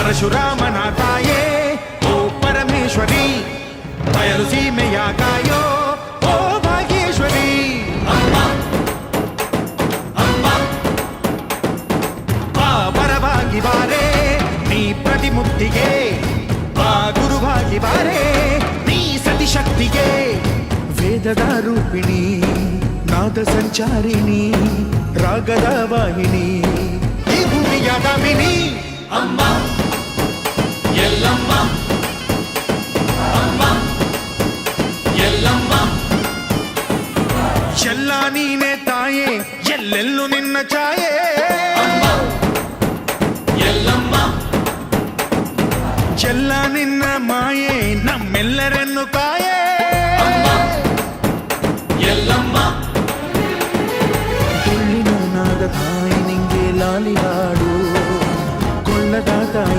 ಪರಶುರಾಮನ ತಾಯೇ ಓ ಪರಮೇಶ್ವರಿ, ಬಯಲು ಸೀಮೆಯ ಕಾಯೋ ಓ ಭಾಗ್ಯೇಶ್ವರಿ. ಬಾ ಬರವಾಗಿ ಬಾರೆ ನೀ ಪ್ರತಿಮುಕ್ತಿಗೆ, ಬಾ ಗುರುವಾಗಿ ಬಾರೆ ನೀ ಸತಿಶಕ್ತಿಗೆ. ವೇದದ ರೂಪಿಣಿ, ನಾದ ಸಂಚಾರಿಣಿ, ರಾಗದ ವಾಹಿನಿ, ಈ ಭೂಮಿಯ ದಾಮಿನಿ. ಅಮ್ಮ ಎಲ್ಲಮ್ಮ, ಅಮ್ಮ ಎಲ್ಲಮ್ಮ, ಎಲ್ಲ ನೀನೆ ತಾಯೇ, ಎಲ್ಲೆಲ್ಲೂ ನಿನ್ನ ಛಾಯೆ. ಅಮ್ಮ ಎಲ್ಲಮ್ಮ, ಎಲ್ಲ ನಿನ್ನ ಮಾಯೆ, ನಮ್ಮೆಲ್ಲರನ್ನು ಕಾಯೆ. ಅಮ್ಮ ಎಲ್ಲಮ್ಮ, ತುಳ್ಳಿನ ನಾದ ತಾಯಿ ನಿಂಗೆ ಲಾಲಿ ಹಾಡು, ಕೊಳ್ಳದ ತಾಯಿ.